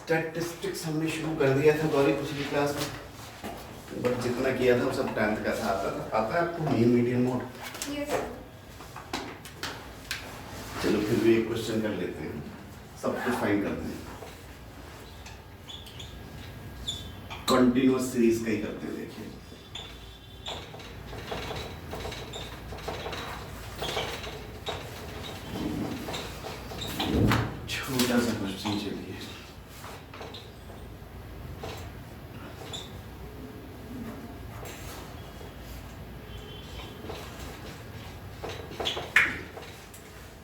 Statistics हमने शुरू कर दिया था गौरी पिछली क्लास में, बट जितना किया था वो सब 10th का था। आता है आपको मीन मीडियन मोड? यस। चलो फिर भी एक क्वेश्चन कर लेते हैं, सब कुछ फाइंड करते हैं। कंटिन्यूअस सीरीज का ही करते हैं। देखिए छोटा सा क्वेश्चन, चलिए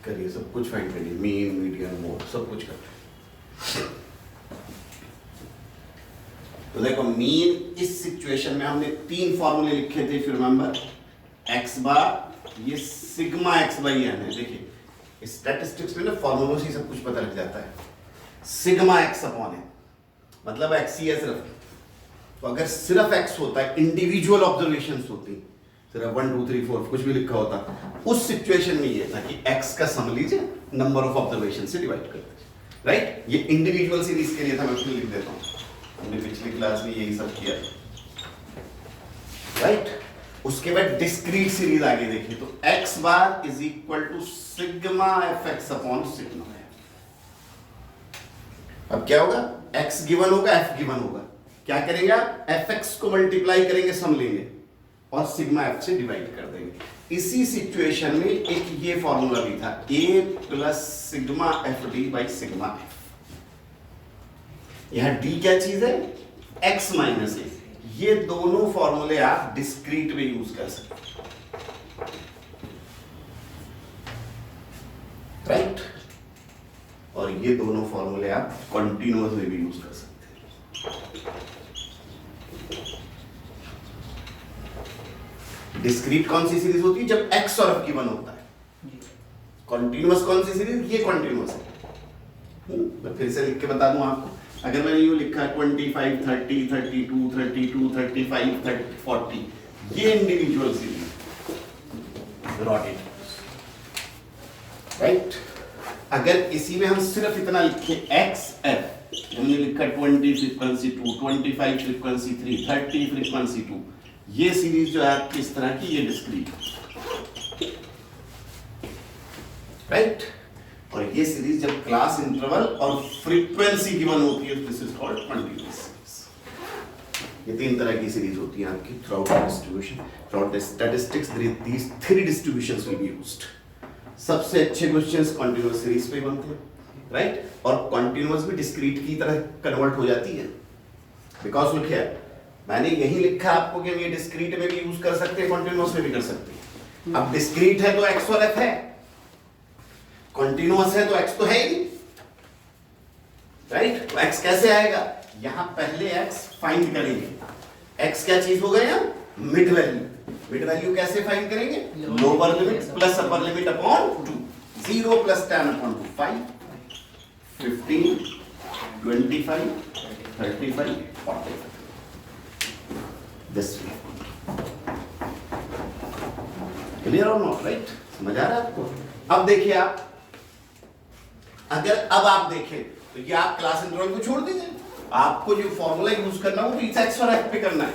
करिए, सब कुछ फाइंड करिए, मीन मीडियन मोड सब कुछ करते हैं। तो देखो मीन, इस सिचुएशन में हमने 3 फॉर्मूले लिखे थे, फिर रिमेंबर एक्स बार, ये सिग्मा एक्स बाई एन है। देखिए स्टैटिस्टिक्स में ना फॉर्मूलों से सब कुछ पता लग जाता है। सिग्मा एक्स अपॉन एन मतलब एक्स ही है सिर्फ, तो अगर सिर्फ एक्स होता है, इंडिविजुअल ऑब्जर्वेशंस होती, सिर्फ 1 2 3 4 कुछ भी लिखा होता, उस सिचुएशन में ये था कि एक्स का सम लीजिए, नंबर ऑफ ऑब्जर्वेशन से डिवाइड कर दीजिए, राइट। ये इंडिविजुअल सीरीज के लिए था, मैं फिर लिख देता हूँ, हमने पिछली क्लास में यही सब किया, राइट। उसके बाद डिस्क्रीट सीरीज आगे देखिए, तो x bar is equal to sigma f x upon sigma. अब क्या होगा, एक्स गिवन होगा, एफ गिवन होगा, क्या करेंगे आप, एफ एक्स को मल्टीप्लाई करेंगे, सम लेंगे और सिग्मा एफ से डिवाइड कर देंगे। इसी सिचुएशन में एक ये फॉर्मूला भी था, A plus sigma f d by sigma f. यहां डी क्या चीज है, एक्स माइनस ए। ये दोनों फॉर्मूले आप डिस्क्रीट में यूज कर सकते, राइट। और ये दोनों फॉर्मूले आप कंटिन्यूअस में भी यूज कर सकते हैं। डिस्क्रीट कौन सी सीरीज होती है, जब एक्स और एफ गिवन होता है। कंटिन्यूअस कौन सी सीरीज, ये कंटिन्यूअस है। मैं फिर से लिख के बता दूं आपको, अगर मैंने यूं लिखा है 25 30 32 32 35 30 40, ये इंडिविजुअल सीरीज रॉटेट, राइट। अगर इसी में हम सिर्फ इतना लिखे एक्स एफ, हमने लिखा 20 फ्रीक्वेंसी 2 25 फ्रीक्वेंसी 3 30 फ्रीक्वेंसी 2, ये सीरीज जो है आपकी इस तरह की, ये डिस्क्रीट, राइट। और ये सीरीज जब क्लास इंटरवल और फ्रीक्वेंसी गिवन होती है, this is called continuous series. ये 3 तरह की सीरीज होती है आपकी throughout distribution, throughout statistics, these 3 distributions will be used. सबसे अच्छे क्वेश्चंस कंटीन्यूअस सीरीज पे बनते हैं, राइट। और कंटीन्यूअस भी डिस्क्रीट की तरह कन्वर्ट हो जाती है, बिकॉज लुक हियर, मैंने यही लिखा आपको कि हम ये डिस्क्रीट में भी यूज कर सकते हैं, कंटीन्यूअस में भी कर सकते हैं। अब डिस्क्रीट है तो एक्स और एफ है, कंटीन्यूअस है तो एक्स तो है ही नहीं, राइट। तो एक्स कैसे आएगा, यहां पहले एक्स फाइंड करेंगे। एक्स क्या चीज हो गया, मिड वैल्यू। मिड वैल्यू कैसे फाइंड करेंगे, lower limit plus upper limit upon 2, 0 plus 10 upon 2 5 15 25 35 45, this way. Clear और नॉट, राइट, समझ आ रहा है आपको। अब देखिए आप, अगर अब आप देखें तो ये आप क्लास इंटरवल को छोड़ दीजिए, आपको जो फॉर्मूला यूज करना है वो एक्स और एफ पे करना है।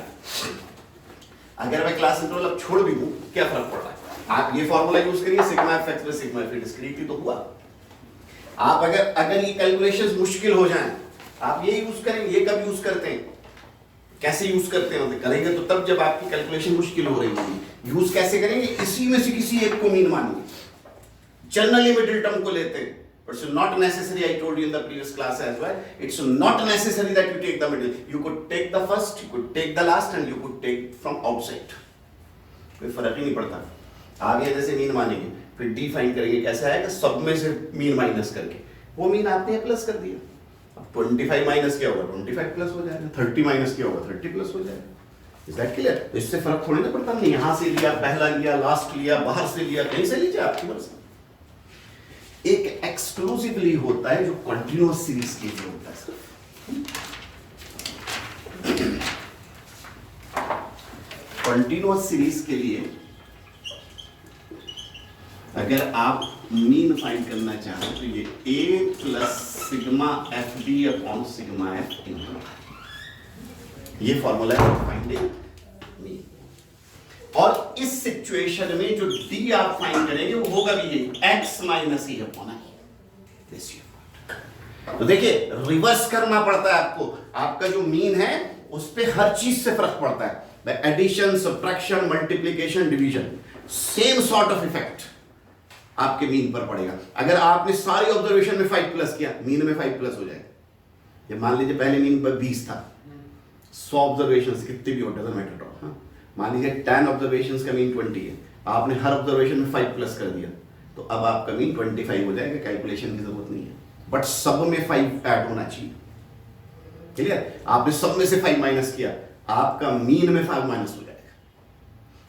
अगर मैं क्लास इंटरवल अब छोड़ भी दूं, क्या फर्क पड़ रहा है, आप ये फॉर्मूला यूज करिए, sigma f x by sigma f, discrete ही तो हुआ। आप अगर ये कैलकुलेशंस मुश्किल हो जाएं, आप ये यूज करेंगे। ये कब यूज करते हैं, कैसे यूज करते हैं, करेंगे तो तब जब आपकी कैलकुलेशन मुश्किल हो रही होगी। यूज कैसे करेंगे, इसी में से किसी एक को मीन मानिए, जनरली मिडिल टर्म को लेते हैं, but it's not necessary, I told you in the previous class as well, it's not necessary that you take the middle, you could take the first, you could take the last and you could take from outside, कोई फर्क ही नहीं पड़ता। आप ये जैसे mean मानेंगे, फिर D find करेंगे, कैसे आएगा, सब में से मीन माइनस करके, वो मीन आपने प्लस कर दिया। अब 25 माइनस क्या होगा, 25 प्लस हो जाएगा, 30 माइनस क्या होगा, 30 प्लस हो जाएगा। Is that clear? इससे फर्क थोड़ी ना पड़ता, नहीं यहाँ से लिया, पहला लिया, लास्ट लिया, बाहर से लिया, कहीं से लीजिए, आपकी मर्जी। एक एक्सक्लूसिवली होता है जो कंटीन्यूअस सीरीज के लिए होता है सिर्फ। कंटीन्यूअस सीरीज के लिए अगर आप मीन फाइंड करना चाहें तो ये a plus sigma f D upon sigma F into, ये फॉर्मूला है फाइंडिंग मीन। और इस सिचुएशन में जो d आप फाइंड करेंगे वो होगा भी ये x minus e upon I. तो देखिए रिवर्स करना पड़ता है आपको, आपका जो मीन है उस पे हर चीज से फर्क पड़ता है, addition, subtraction, multiplication, division, same sort of effect आपके मीन पर पड़ेगा। अगर आपने सारी ऑब्जर्वेशन में 5 प्लस किया, मीन में 5 प्लस हो जाएगा। ये मान लीजिए पहले मीन पर 20 था, 100 ऑब्जर्वेशन कितनी भी हो, डजंट मैटर। मान लीजिए 10 ऑब्जर्वेशन का मीन 20 है, आपने हर ऑब्जर्वेशन में 5 प्लस कर दिया, तो अब आपका मीन 25 हो जाएगा, कैलकुलेशन की जरूरत नहीं है, बट सब में 5 ऐड होना चाहिए। क्लियर? आपने सब में से 5 माइनस किया, आपका मीन में 5 माइनस हो जाएगा।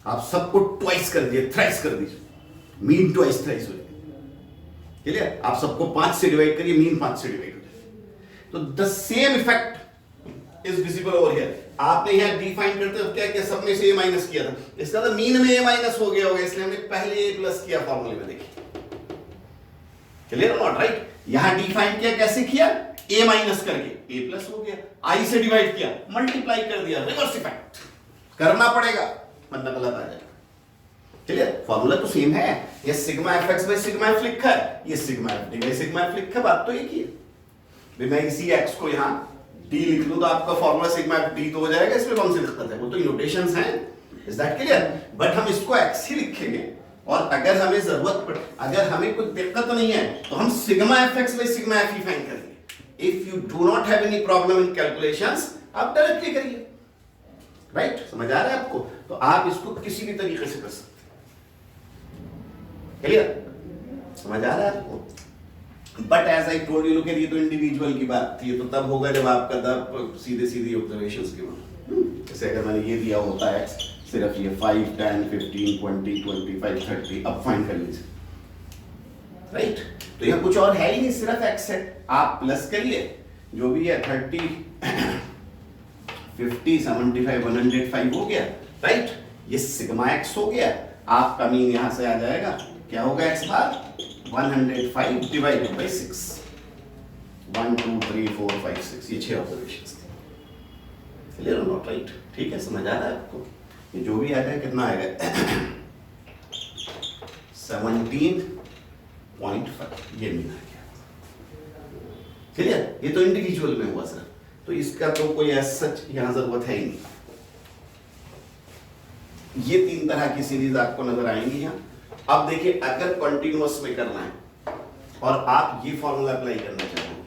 आप सबको ट्वाइस कर दिए, थ्राइस कर दीजिए, मीन ट्वाइस थ्राइस हो जाएगा। क्लियर? आप सबको 5 से डिवाइड करिए, मीन 5 से डिवाइड हो जाएगा। तो the same effect is visible over here. आपने यहां डिफाइन करते हो क्या क्या सब में से ए माइनस किया था, इसका तो मीन में ए माइनस हो गया होगा, इसलिए हमने पहले ए प्लस किया फॉर्मूले में। देखिए क्लियर नॉट राइट? यहां डिफाइन किया, कैसे किया? ए माइनस करके ए प्लस हो गया, आई से डिवाइड किया, मल्टीप्लाई कर दिया, रिवर्स इफेक्ट करना पड़ेगा वरना गलत आ जाएगा। क्लियर? फॉर्मूला तो सेम है, ये sigma f x by sigma F लिखा है, ये sigma f d by sigma F लिखा है, बात तो एक ही है। मैं इसी एक्स को यहां डी लिख लूं तो आपका फॉर्मूला सिग्मा एफ डी तो हो जाएगा, इसमें कौन सी दिक्कत है? वो तो नोटेशंस हैं, इज दैट क्लियर? बट हम इसको एक्स ही लिखेंगे, और अगर हमें जरूरत पड़े, अगर हमें कोई दिक्कत नहीं है तो हम sigma f x by sigma f ही फाइंड करेंगे। If you do not have any problem in calculations, आप डायरेक्टली करिए। राइट? समझ आ रहा है आपको? तो आप इसको किसी भी तरीके से कर सकते हैं। क्लियर? समझ आ रहा है आपको? But as I told you, look at, ये तो इंडिविजुअल की बात थी, ये तो तब होगा जब आपका तब सीधे सीधे ऑब्जर्वेशंस के बाद, जैसे अगर मैंने ये दिया होता है सिर्फ ये 5, 10, 15, 20, 25, 30, अब फाइंड कर लीजिए। राइट? तो यहाँ कुछ और है ही नहीं, सिर्फ एक्स है, आप प्लस करिए जो भी है, 30, 50, 75, 105 हो गया। राइट? ये सिग्मा एक्स हो गया, आपका मीन यहां से आ जाएगा, क्या होगा एक्स बार? 105 डिवाइडेड बाई 6, 1, 2, 3, 4, 5, 6, ये 6 ऑब्जर्वेशंस थे। क्लियर और नॉट? राइट? ठीक है, समझ आ रहा है आपको? ये जो भी आएगा कितना आएगा? 17.5, ये मीन आ गया। क्लियर? ये तो इंडिविजुअल में हुआ सर, तो इसका तो कोई ऐसा सच यहां जरूरत है ही नहीं। ये 3 तरह की सीरीज आपको नजर आएंगी यहाँ। अब देखिए, अगर कंटिन्यूअस में करना है और आप ये फॉर्मूला अप्लाई करना चाहेंगे,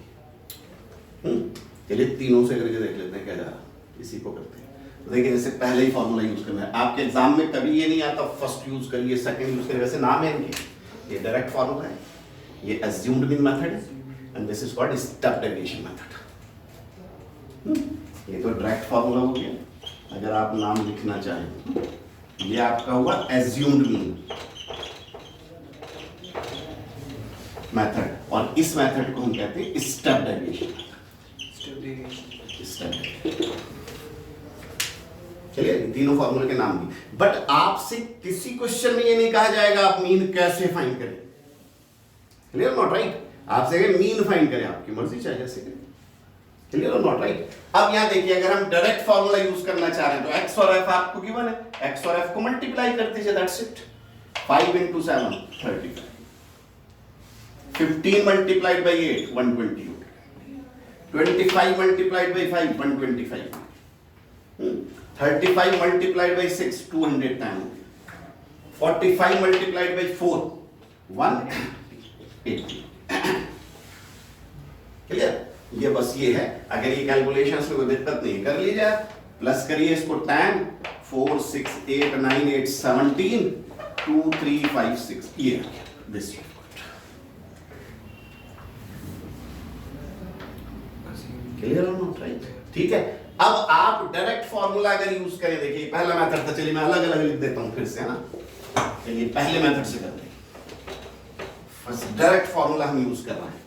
चलिए तीनों से करके देख लेते हैं क्या जा रहा है। इसी को करते हैं, तो देखिए जैसे पहले ही फॉर्मूला यूज करना है। आपके एग्जाम में कभी ये नहीं आता फर्स्ट यूज करिए, सेकंड यूज करिए, वैसे नाम है इनके, ये डायरेक्ट फॉर्मूला है, ये अज्यूम्ड मीन मेथड है, and this is called step deviation method. ये तो डायरेक्ट फॉर्मूला हो गया। अगर आप नाम लिखना चाहें, ये आपका हुआ एज्यूम्ड मीन मेथड, और इस मेथड को हम कहते हैं स्टेप डेविएशन। चलिए, तीनों फॉर्मूले के नाम भी, बट आपसे किसी क्वेश्चन में ये नहीं कहा जाएगा आप मीन कैसे फाइंड करें। Clear not right? आपसे कहें मीन फाइंड करें, आपकी मर्जी चाहे जैसे करें। क्लियर और नॉट राइट? अब यहां देखिए, अगर हम डायरेक्ट फॉर्मूला यूज करना चाह रहे हैं तो एक्स और एफ आपको गिवन है, एक्स और एफ को मल्टीप्लाई कर दीजिए, that's it. 5 into 7, 35, 15 multiplied by 8, 120, 25 multiplied by 5, 125, 35 multiplied by 6, 210, 45 multiplied by 4, 180। Clear? ये बस ये है। अगर ये कैलकुलेशंस में कोई दिक्कत नहीं, कर लीजिए, प्लस करिए इसको 10, 4, 6, 8, 9, 8, 17, 2, 3, 5, 6, ये दिस। क्लियर और नॉट राइट? ठीक है। अब आप डायरेक्ट फॉर्मूला अगर यूज करें, देखिए पहला मेथड था, चलिए मैं अलग अलग लिख देता हूं फिर से, है ना। चलिए पहले मेथड से करते हैं। फर्स्ट डायरेक्ट फॉर्मूला हम यूज कर रहे हैं,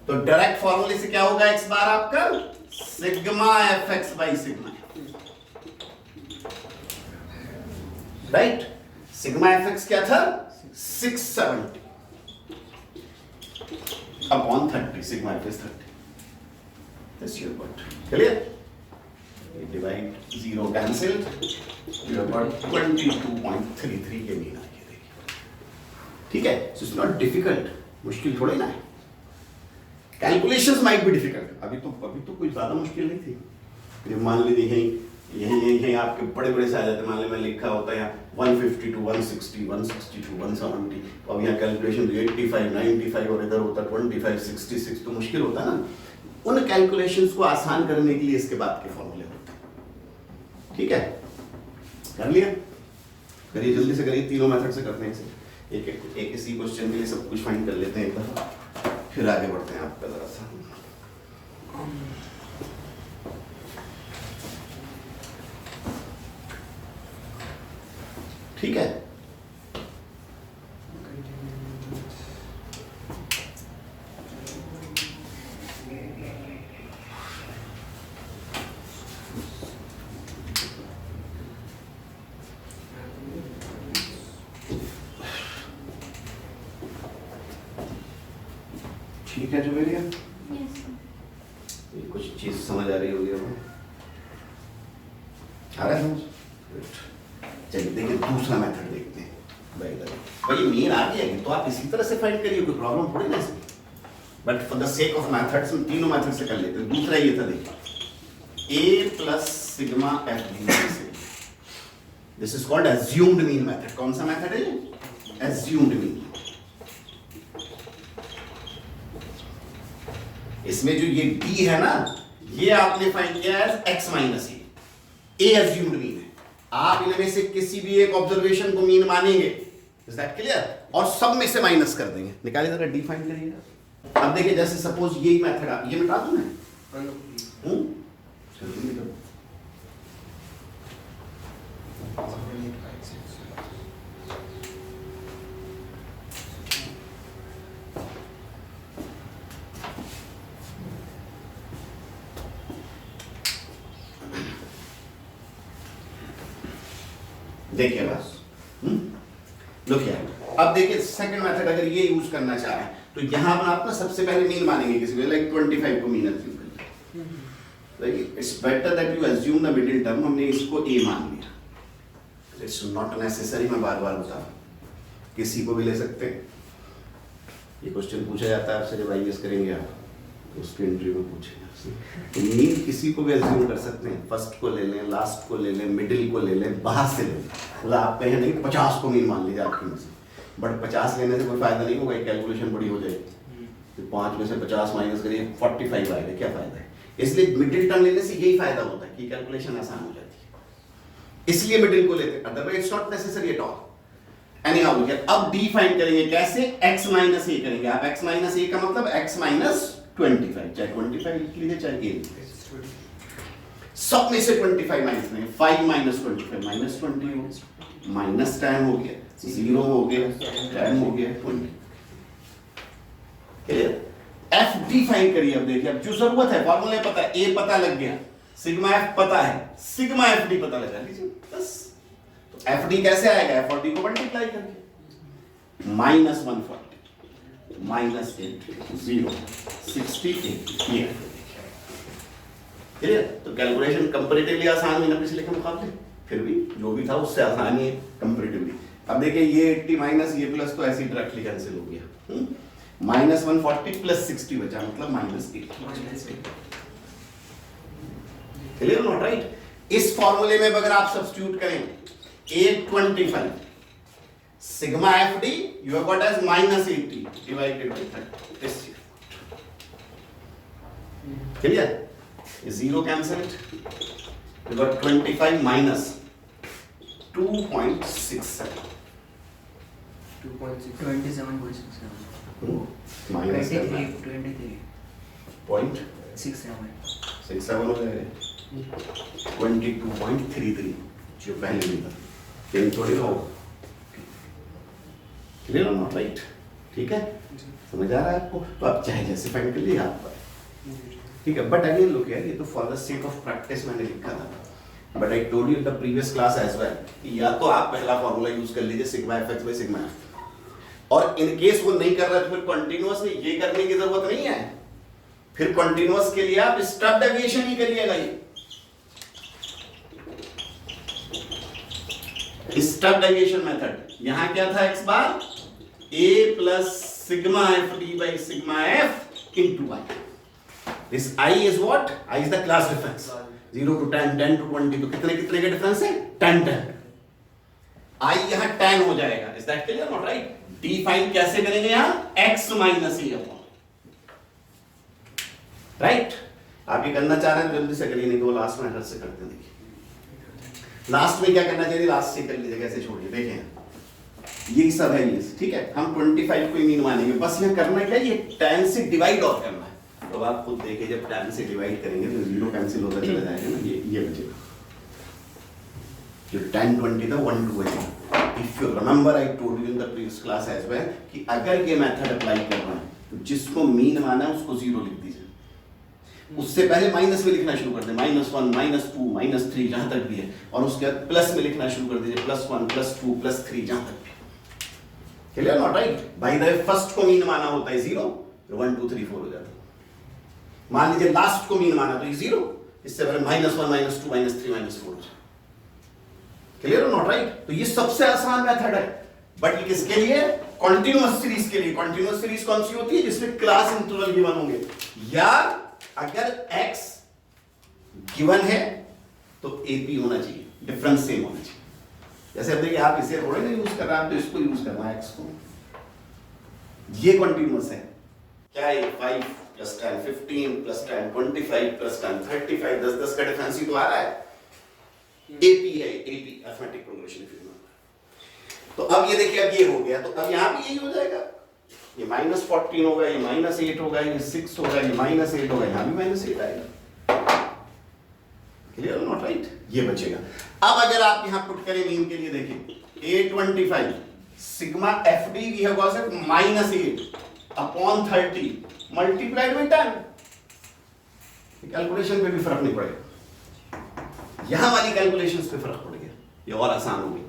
तो डायरेक्ट फॉर्मूले से क्या होगा? एक्स बार आपका sigma f x by sigma, right? Sigma f x क्या था? 670, upon 30 sigma F is 30 this you got clear divide 0 cancel you have got 22.33 के मीन आ गया देखिए ठीक है सो इट्स नॉट डिफिकल्ट मुश्किल थोड़ी ना है कैलकुलेशंस माइट बी डिफिकल्ट अभी तो कोई ज्यादा मुश्किल नहीं थी मान लीजिए यही आपके बड़े बड़े से आ जाते मान लीजिए मैं लिखा होता है यहाँ 150 to 160 160 to 170 तो अब यहाँ कैलकुलेशन 85 95 और इधर होता 25 66 तो मुश्किल होता है ना उन कैलकुलेशंस को आसान करने के लिए इसके बाद के फॉर्मूले होते हैं ठीक है कर लिया करिए जल्दी से करिए तीनों मेथड से करते हैं इसे एक इसी क्वेश्चन के लिए सब कुछ फाइंड कर लेते हैं एक बार फिर आगे बढ़ते हैं आपका जरा सा ठीक है ठीक है जुबेरिया ये कुछ चीज समझ आ रही होगी अब आ रहा है समझ चलिए देखिए दूसरा मेथड देखते हैं भाई मीन आ गया तो आप इसी तरह से फाइंड करिए कोई प्रॉब्लम थोड़ी ना इसमें but for the sake of methods हम तीनों मेथड से कर लेते हैं दूसरा ये था देखिए a plus sigma F this is called assumed mean method कौन सा मेथड है एज्यूम्ड मीन इसमें जो ये d है ना ये आपने फाइंड किया है x minus a assumed mean है आप इनमें से किसी भी एक ऑब्जर्वेशन को मीन मानेंगे इज दैट क्लियर और सब में से माइनस कर देंगे निकालिए जरा डी फाइंड करिएगा अब देखिए जैसे सपोज यही मेथड आप ये मिटा दूं मैं देखिए बस देखिए अब देखिए सेकंड मेथड अगर ये यूज करना चाहे तो यहां पर आप ना सबसे पहले मीन मानेंगे किसी को लाइक 25 को मीन अज्यूम कर like it's better that you assume the middle term हमने इसको a मान लिया इट्स नॉट नेसेसरी मैं बार-बार बता किसी को भी ले सकते हैं ये क्वेश्चन पूछा जाता है आपसे जब आईएएस करेंगे आप उसके इंटरव्यू में पूछेंगे तो मीन किसी को भी अज्यूम कर सकते हैं फर्स्ट को ले लें लास्ट को ले लें मिडिल को ले लें बाहर से ले लें मतलब आप कहें नहीं 50 को मीन मान लीजिए आपकी में से बट 50 लेने से कोई फायदा नहीं होगा कैलकुलेशन बड़ी हो जाएगी तो 5 में से 50 माइनस करिए 45 आएगा क्या फायदा है इसलिए मिडिल टर्म लेने से यही फायदा होता है कि कैलकुलेशन आसान हो जाती है इसलिए मिडिल को लेते हैं otherwise it's not necessary at all anyhow अब डी फाइंड करेंगे कैसे x माइनस a करेंगे आप x माइनस a का मतलब x माइनस 25 चाहे 25 लिख लीजिए चाहे a लिख लीजिए सब में से 25 माइनस नहीं 5 माइनस 25 माइनस 20 माइनस 10 हो गया 0 हो गया 10 हो गया 20 क्लियर f डिफाइन करिए अब देखिए अब जो जरूरत है फार्मूला पता है a पता लग गया सिग्मा f पता है सिग्मा fd पता लगा लीजिए बस तो fd कैसे आएगा f और d को मल्टीप्लाई करके माइनस 140 माइनस 8 0 68 ये क्लियर तो कैलकुलेशन कंपैरेटिवली आसान है ना पिछले के मुकाबले फिर भी जो भी था उससे आसान ही है कंपैरेटिवली अब देखिए ये 80 माइनस ये प्लस तो ऐसे ही डायरेक्टली कैंसिल हो गया माइनस 140 प्लस 60 बचा मतलब माइनस 8 क्लियर नॉट राइट इस फॉर्मूले में अगर आप सब्स्टिट्यूट करें 825 sigma fd you have got as minus 80 divided by 30 this clear zero cancelled you got 25 minus 2.67 minus 23.67 हो जाएगा 22.33 जो पहले भी था लेकिन थोड़ी ना हो क्लियर नॉट राइट ठीक है समझ आ रहा है आपको तो आप चाहे जैसे फाइंड कर लिए आप ठीक है बट अगेन लुक यार ये तो for the sake of practice मैंने लिखा था but I told you the previous class as well या तो आप पहला फॉर्मूला यूज कर लीजिए sigma f x by sigma f और इन केस वो नहीं कर रहा तो फिर कंटिन्यूअस में ये करने की जरूरत नहीं है, फिर कंटिन्यूअस के लिए आप स्टब डेविएशन ही करिएगा। ये स्टब डेविएशन मेथड, यहां क्या था x bar a plus sigma f d by sigma F into i। This i is what? i is the class difference 0 to 10, 10 to 20, तो कितने कितने के डिफरेंस है? 10 10। i यहां 10 हो जाएगा। Is that clear? Not right? Define कैसे करेंगे यहां? x minus a upon, right? आप ये करना चाह रहे हैं जल्दी से करिए, नहीं तो लास्ट में से करते हैं। देखिए लास्ट में क्या करना चाहिए, लास्ट से कर लीजिए, कैसे छोड़िए। देखें ये सब है ये, ठीक है, हम 25 को मीन मानेंगे। बस यहाँ करना क्या है, ये 10 से डिवाइड ऑफ करना है। तो आप खुद देखिए जब 10 से डिवाइड करेंगे तो 0 कैंसिल होता चला जाएगा ना, ये बचेगा। जो 10 20 था 1 2 है। If you remember I told you in the previous class as well कि अगर ये मेथड अप्लाई करना है तो जिसको मीन माना है उसको 0 लिख दीजिए, उससे पहले माइनस में लिखना शुरू कर दें, -1 -2 -3 जहां तक भी है, और उसके बाद प्लस में लिखना शुरू कर दीजिए, +1 +2 +3 जहां तक भी। Clear? Not right? By the way first को मीन माना होता है 0, 1 2 3 4 हो जाता है। मान लीजिए लास्ट को मीन माना तो ये 0, इससे पहले -1 -2 -3 -4। क्लियर? Not right? तो ये सबसे आसान मेथड है, बट ये किसके लिए? कंटीन्यूअस सीरीज के लिए। कंटीन्यूअस सीरीज कौन सी होती है? जिसमें क्लास इंटरवल गिवन होंगे, या अगर x गिवन है तो AP होना चाहिए, डिफरेंस सेम होना चाहिए। जैसे अब देखिए आप इसे थोड़े ना यूज कर रहे हैं, आप तो इसको यूज करना है, x को। ये कंटीन्यूअस है क्या? ये 5 + 10 15 + 10 25 + 10 35, 10 10 का डिफरेंस ही तो आ रहा है। AP है, AP अरिथमेटिक प्रोग्रेशन। तो अब ये देखिए, अब ये हो गया, तो अब यहां भी यही हो जाएगा। ये -14 होगा, ये -8 होगा, ये 6 होगा, ये -8 होगा, यहां भी -8 आएगा। क्लियर? Not right? ये बचेगा। अब अगर आप यहां पुट करें मीन के लिए, देखिए 825 sigma fd we have got -8 upon 30 multiplied by 10। Calculation पे भी फर्क नहीं पड़ेगा, यहां वाली कैलकुलेशंस पे फर्क पड़ गया, ये और आसान हो गई।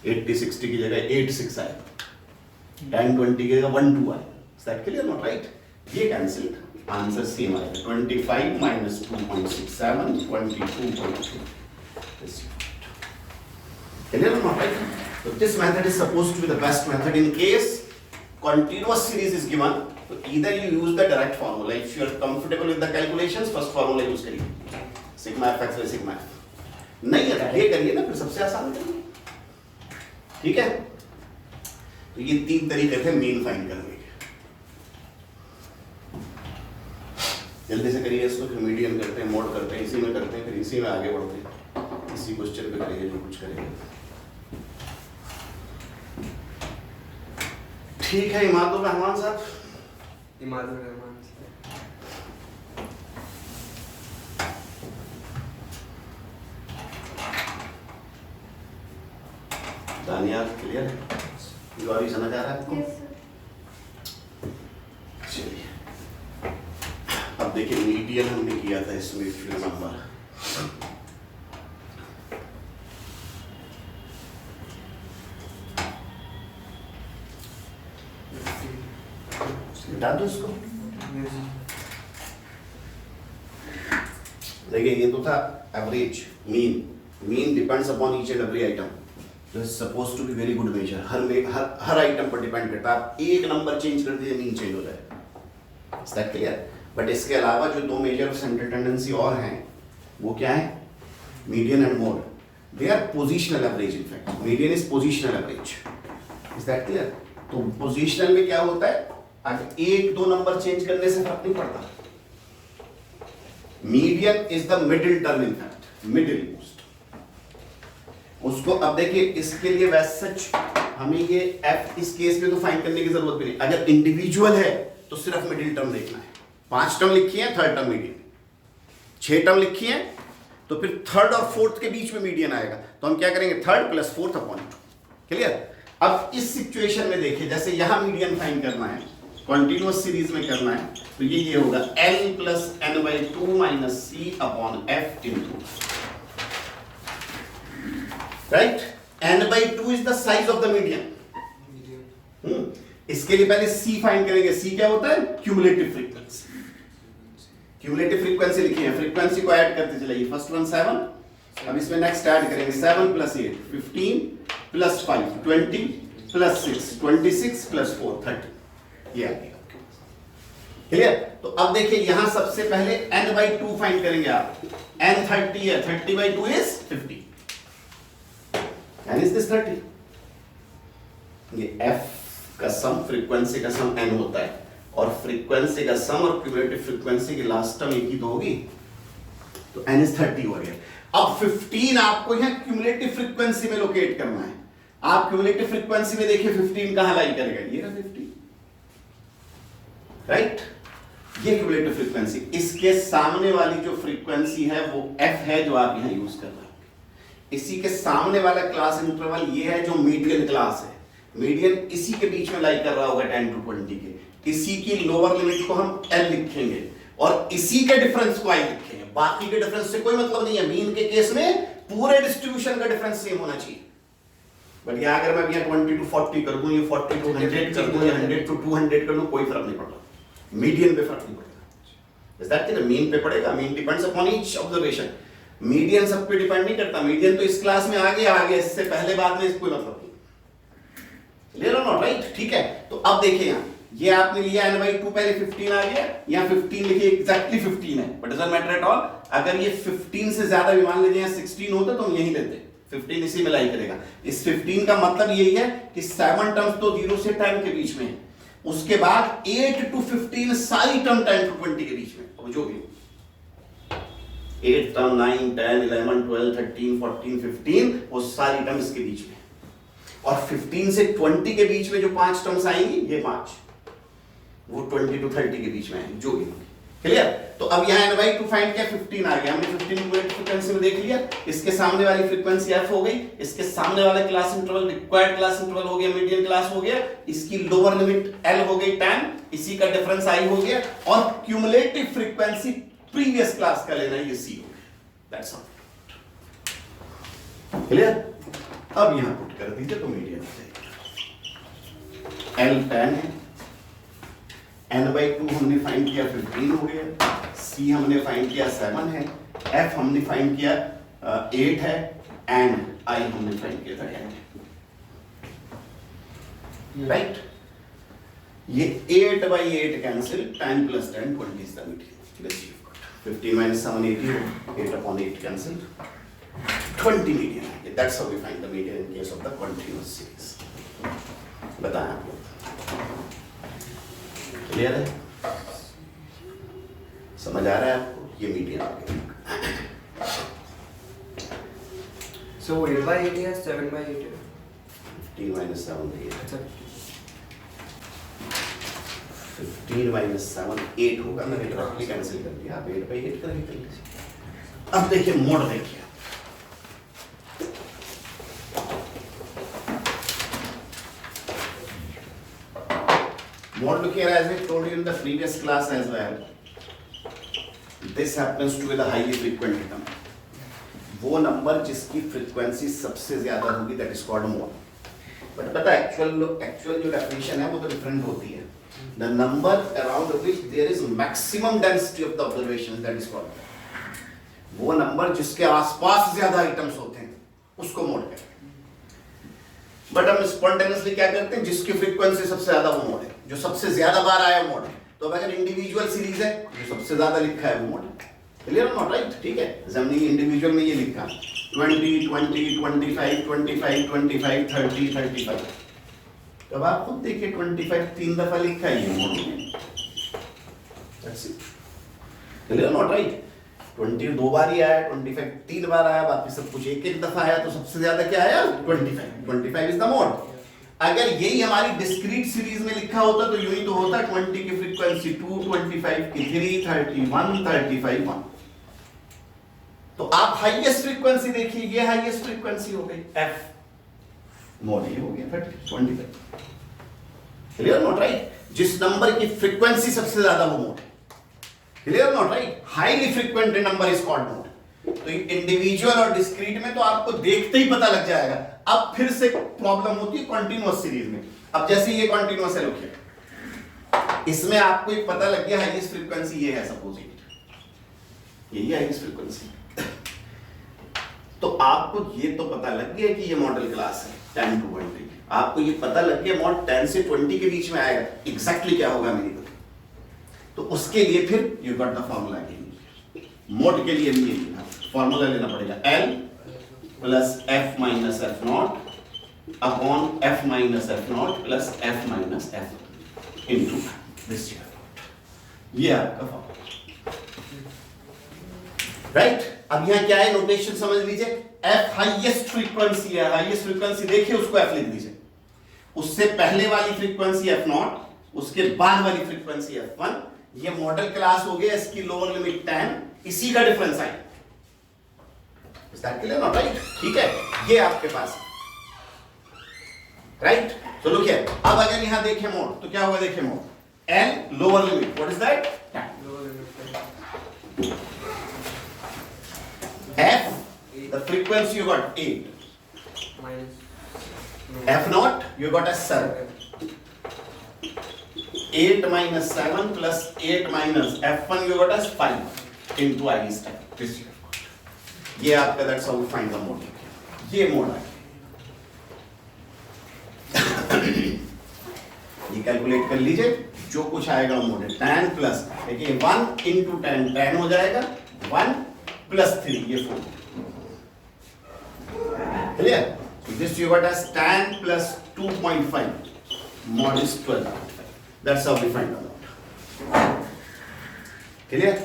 80 60 की जगह 8 6 आए, 10 20 की जगह 1 2 आए। Is that clear? Not right? ये कैंसिल्ड, आंसर सेम आएगा। 25 - 2.67 22.2। Clear or not, right? So this method is supposed to be the best method in case continuous series is given. So either you use the direct formula. If you are comfortable with the calculations, first formula use करिए, sigma f x by sigma f। नहीं है ये करिए ना, फिर सबसे आसान करिए, ठीक है? तो ये 3 तरीके थे मीन फाइंड करने के। जल्दी से करिए इसको, फिर मीडियन करते हैं, मोड करते हैं, इसी में करते हैं, फिर इसी में आगे बढ़ते हैं। इसी क्वेश्चन पे करेंगे जो कुछ करेंगे। ठीक है, इमादुर रहमान साहब। इमादुर रहमान दानियाल क्लियर है? गौरी समझ आ रहा है आपको? चलिए अब देखिए, मीडियन हमने किया था इसमें, इफ यू रिमेंबर। बता दो इसको। देखिए ये तो था average, mean depends upon each and every item, जो is suppose to be very good measure. हर आइटम पर डिपेंड करता है, आप एक नंबर चेंज कर दीजिए मीन चेंज हो जाएगा। Is that clear? बट इसके अलावा जो 2 मेजर सेंट्रल टेंडेंसी और हैं वो क्या है? Median and mode. They are positional average. In fact median is positional average. Is that clear? तो पोजिशनल में क्या होता है, अगर 1 2 नंबर चेंज करने से फर्क नहीं पड़ता। Median is the middle term, in fact middle most. उसको अब देखिए, इसके लिए वैसे सच हमें ये एफ इस केस में तो फाइंड करने की जरूरत भी नहीं। अगर इंडिविजुअल है तो सिर्फ मिडिल टर्म देखना है। 5 टर्म लिखी है, थर्ड टर्म मीडियन। 6 टर्म लिखी है तो फिर थर्ड और फोर्थ के बीच में मीडियन आएगा, तो हम क्या करेंगे, 3rd + 4th अपॉन 2। क्लियर? अब इस सिचुएशन में देखिए, जैसे यहां मीडियन फाइंड करना है, कंटीन्यूअस सीरीज में करना है, तो ये होगा L + n/2 - c upon f into, right? n/2 is the size of the median. इसके लिए पहले सी फाइंड करेंगे। सी क्या होता है? Cumulative frequency. क्यूमुलेटिव फ्रीक्वेंसी लिखी है, फ्रीक्वेंसी को ऐड करते चलिए। फर्स्ट वन 7, अब इसमें नेक्स्ट ऐड करेंगे 7 + 8 15 + 5 20 + 6 26 + 4 30, ये आ गया। क्लियर? तो अब देखिए यहां सबसे पहले n/2 फाइंड करेंगे आप। n 30 है, 30/2 इज 50, and is this 30? ये f का सम, फ्रीक्वेंसी का सम n होता है, और फ्रीक्वेंसी का सम और क्यूमुलेटिव फ्रीक्वेंसी की लास्ट टर्म एक ही तो होगी, तो n is 30 हो गया। अब 15 आपको यहां क्यूमुलेटिव फ्रीक्वेंसी में लोकेट करना है। आप क्यूमुलेटिव फ्रीक्वेंसी में देखिए 15 कहां लाई करेगा, ये रहा 15, राइट? ये क्यूमुलेटिव फ्रीक्वेंसी, इसके सामने वाली जो फ्रीक्वेंसी है वो f है, जो आप यहां यूज कर रहे हैं। इसी के सामने वाला क्लास इंटरवल ये है जो मीडियन क्लास है। मीडियन इसी के बीच में लाई कर रहा होगा 10 to 20 के। इसी की लोअर लिमिट को हम L लिखेंगे और इसी के डिफरेंस को I लिखेंगे। बाकी के डिफरेंस से कोई मतलब नहीं है। मीन के केस में पूरे डिस्ट्रीब्यूशन का डिफरेंस सेम होना चाहिए। बट यहां अगर मैं 20 to 40 कर दूं, ये 40 to 100 कर दूं, या 100 to 200 कर दूं, कोई फर्क नहीं पड़ता। मीडियन पे फर्क नहीं पड़ेगा। Is that clear? मीन पे पड़ेगा। Mean depends upon each observation. Median सब पे डिपेंड नहीं करता। मीडियन तो इस क्लास में आ गया, इससे पहले बाद में कोई मतलब नहीं। क्लियर और नॉट? राइट, ठीक है। तो अब देखिए यहां ये आपने लिया n/2, पहले 15 आ गया, यहां 15 लिखिए, एग्जैक्टली 15 है, but doesn't matter at all. अगर ये 15 से ज्यादा भी मान लीजिए 16 होता तो हम यही लेते, 15 इसी में लाई करेगा। इस 15 का मतलब यही है कि 7 टर्म्स तो 0 से 10 के बीच में है, उसके बाद 8 to 15 सारी टर्म 10 to 20 के बीच में, अब जो भी 8 टर्म 9 10 11 12 13 14 15 वो सारी टर्म इसके बीच में, और 15 से 20 के बीच में जो 5 टर्म्स आएंगी, ये 5 वो 20 to 30 के बीच में आएंगी, जो भी। क्लियर? तो अब यहाँ n/2 फाइंड किया, 15 आ गया। हमने 15 क्यूमुलेटिव फ्रीक्वेंसी में देख लिया। इसके सामने वाली फ्रीक्वेंसी f हो गई, इसके सामने वाला class interval required class interval हो गया, मीडियन क्लास हो गया, इसकी लोअर लिमिट L हो गई 10, इसी का डिफरेंस I हो गया, और क्यूमुलेटिव फ्रीक्वेंसी प्रीवियस क्लास का लेना, ये C हो गया। That's all. क्लियर? अब यहां पुट कर दीजिए तो मीडियन हो जाएगा। L 10 है, n/2 हमने फाइंड किया 15 हो गया, C हमने फाइंड किया 7 है, F हमने फाइंड किया 8 है, एंड I हमने फाइंड किया था 10 है। राइट? ये 8/8 cancel, 10 + 10 20 is the median. 15 - 7 18, 8/8 cancel, 20 median. That's how we find the median in case of the continuous series. बताएं आप लोग, क्लियर है? समझ आ रहा है आपको? ये मीडियन आ गया। So 8/8 या 7/8 है? 15 - 7 8। अच्छा, 15 - 7 8 होगा। मैंने डायरेक्टली कैंसिल कर दिया, आप 8/8 कर लीजिए। अब देखिए मोड देखिए, Mod look here, as I told you in the previous class as well, this happens to be the highly frequent number. वो नंबर जिसकी फ्रीक्वेंसी सबसे ज्यादा होगी, that is called mod. But पता है एक्चुअल जो डेफिनेशन है वो तो डिफरेंट होती है। The number around which there is maximum density of the observations, that is called. वो नंबर जिसके आसपास ज्यादा आइटम्स होते हैं उसको मोड कहते हैं। बट हम स्पॉन्टेनियसली क्या करते हैं, जिसकी फ्रीक्वेंसी सबसे ज्यादा वो मोड है, जो सबसे ज्यादा बार आया मोड है। तो अब अगर इंडिविजुअल सीरीज है, जो सबसे ज्यादा लिखा है वो मोड है। क्लियर और नॉट? राइट, ठीक है। जैसे हमने इंडिविजुअल में ये लिखा 20 20 25 25 25 30 35, तो अब आप खुद देखिए 25 3 दफा लिखा है, ये मोड है। That's it. क्लियर और नॉट? राइट। 20 2 बार ही आया, 25 3 बार आया, बाकी सब कुछ एक एक दफा आया, तो सबसे ज्यादा क्या आया? 25 इज द मोड। अगर यही हमारी डिस्क्रीट सीरीज में लिखा होता तो यूं ही तो होता, 20 की फ्रीक्वेंसी 2, 25 की 3, 31 35 1। तो आप हाईएस्ट फ्रीक्वेंसी देखिए, ये हाईएस्ट फ्रीक्वेंसी हो गई f, मोड ही हो गया 25। Clear not? राइट। जिस नंबर की फ्रीक्वेंसी सबसे ज्यादा वो मोड है। Clear not? Right. Highly frequent number is called mode. तो इंडिविजुअल और डिस्क्रीट में तो आपको देखते ही पता लग जाएगा। अब फिर से प्रॉब्लम होती है कंटीन्यूअस सीरीज में। अब जैसे ये कॉन्टिन्यूअस है, लोग इसमें आपको एक पता लग गया हाईएस्ट फ्रीक्वेंसी ये है, सपोज यही हाईएस्ट फ्रीक्वेंसी। तो आपको ये तो पता लग गया कि ये मॉडल क्लास है 10 to 20, आपको ये पता लग गया मॉड 10 से 20 के बीच में आएगा, एग्जैक्टली क्या होगा मेरी पता। तो उसके लिए फिर you got the formula, mode के लिए भी फॉर्मूला लेना पड़ेगा, L plus F minus F not upon F minus F not plus F minus F into this, ये आपका फॉर्मूला, राइट। अब यहां क्या है, नोटेशन समझ लीजिए, F हाईएस्ट फ्रीक्वेंसी है, हाईएस्ट फ्रीक्वेंसी देखिए उसको F लिख दीजिए, उससे पहले वाली फ्रीक्वेंसी F नॉट, उसके बाद वाली फ्रीक्वेंसी F1, ये मॉडल क्लास हो गया, इसकी लोअर लिमिट 10, इसी का डिफरेंस आई, राइट, ठीक है, ये आपके पास राइट। तो लुक हियर, अब अगर यहां देखें मोड तो क्या होगा, देखें mode L lower limit, what is that, 10, F the frequency you got 8, F naught you got as 7, 8 minus 7 plus 8 minus F1 you got as 5 into I is 10, this you have got, ये आपका, that's how we find the mode, ये mode है। ये calculate कर लीजिए, जो कुछ आएगा वो मोड है, 10 प्लस, देखिए 1 into 10 10 हो जाएगा, 1 प्लस 3 ये 4, clear? So this you got as 10 plus 2.5, mod is 12.5, that's how we find the mod, clear?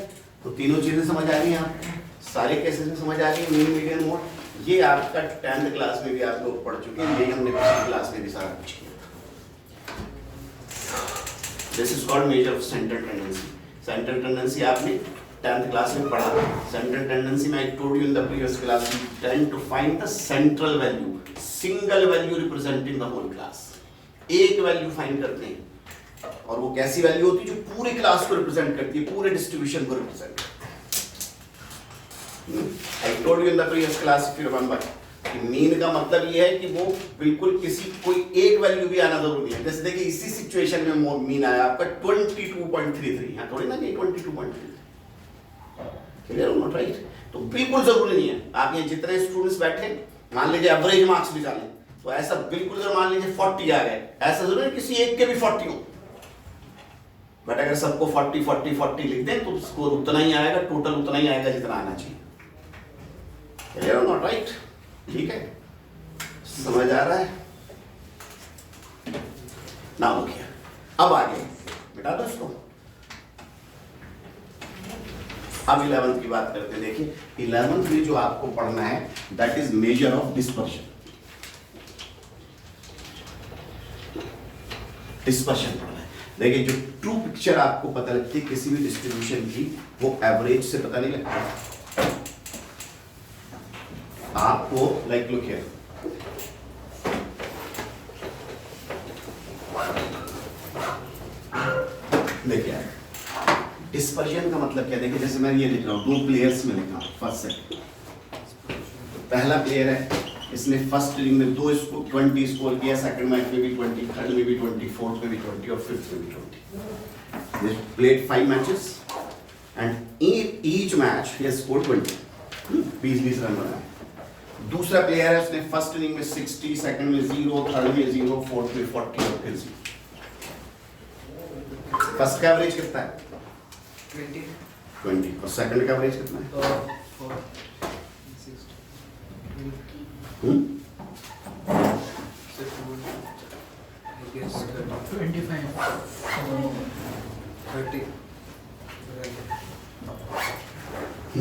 तो तीनों चीजें समझ आ रही हैं आपको, सारे केसेस में समझ आ रही है, मीन मीडियन मोड, ये आपका 10th क्लास में भी आप लोग पढ़ चुके हैं, यही हमने पिछली क्लास में भी सारा कुछ किया था। This is called measure of central tendency, central tendency आपने 10th क्लास में पढ़ा, सेंट्रल टेंडेंसी में I told you in the previous class, we tend to find the central value, single value representing the whole class, एक value find करते हैं, और वो कैसी वैल्यू होती है जो पूरे क्लास को रिप्रेजेंट करती है, पूरे डिस्ट्रीब्यूशन को रिप्रेजेंट करती है। I told you in the previous class if you remember कि मीन का मतलब ये है कि वो बिल्कुल किसी कोई एक वैल्यू भी आना जरूरी है, जैसे देखिए इसी सिचुएशन में मीन आया आपका 22.33, यहाँ थोड़ी ना कि 22.33, क्लियर हो नॉट, राइट। तो बिल्कुल जरूरी नहीं है, आप ये जितने स्टूडेंट्स बैठे, मान लीजिए एवरेज मार्क्स निकालें, तो ऐसा बिल्कुल जरूर मान लीजिए 40 आ गए, ऐसा जरूरी है किसी एक के भी 40 हो, बट अगर सबको 40 40 40 लिख दें तो स्कोर उतना ही आएगा, टोटल उतना ही आएगा जितना आना चाहिए, क्लियर हो नॉट, राइट, ठीक है, समझ आ रहा है ना, हो गया। अब आगे बेटा दोस्तों, अब 11th की बात करते हैं, देखिए 11th में जो आपको पढ़ना है that is measure of dispersion, dispersion पढ़ना है। देखिए जो ट्रू पिक्चर आपको पता लगती है किसी भी डिस्ट्रीब्यूशन की, वो एवरेज से पता नहीं लगता आपको, लाइक लुक हियर, देखिए डिस्पर्जन का मतलब क्या, देखिए जैसे मैं ये लिख रहा हूँ, दो प्लेयर्स में लिख रहा हूँ, फर्स्ट सेकंड, पहला प्लेयर है, इसने फर्स्ट इनिंग में 2 20 स्कोर किया, सेकंड मैच में भी 20, थर्ड में भी 20, फोर्थ में भी 20 और फिफ्थ में भी 20, they played 5 matches and each match he has scored 20, 20 run बनाए। दूसरा प्लेयर है, उसने फर्स्ट इनिंग में 60, सेकंड में 0, थर्ड में 0, फोर्थ में 40 और फिर 0। फर्स्ट का एवरेज कितना है, 20, और सेकंड का एवरेज कितना है, 30।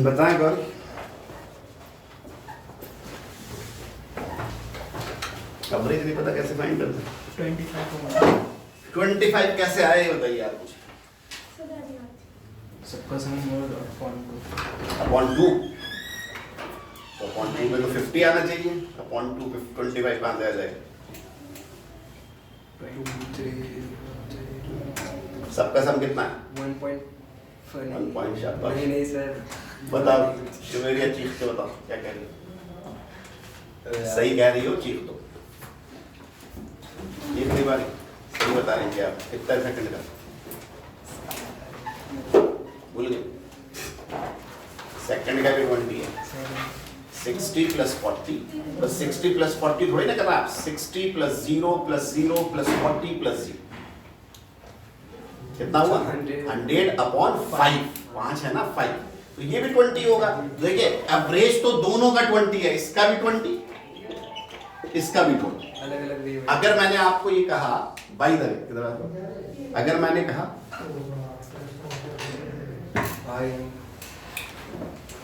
बताएं गौरी, एवरेज नहीं पता कैसे फाइंड करते, 25 कैसे आए बताइए आप मुझे, सबका सम मोड अपॉन 2, तो अपॉन 2 में तो 50 आना चाहिए, अपॉन 2 पे 25 कहाँ से आ जाएगा, सबका सम कितना है, 1 पॉइंट, शाबाश, नहीं सर, बताओ शुमेरिया चीख के बताओ क्या कह रही हो, सही कह रही हो, चीख दो, ये बारी ये बता रहे हैं आप कितना सेकंड का भूल गए? सेकंड का भी 20 है। 60 प्लस 40 तो 60 प्लस 40 थोड़ी ना करना आप 60 प्लस 0 प्लस 0 प्लस 40 प्लस 0 कितना हुआ 100 अपॉन 5 5 है ना 5 तो ये भी 20 होगा। देखिए एवरेज तो दोनों का 20 है, इसका भी 20 इसका भी 20। अलग अलग वे में। अगर मैंने आपको ये कहा बाई द वे अगर मैंने कहा भाई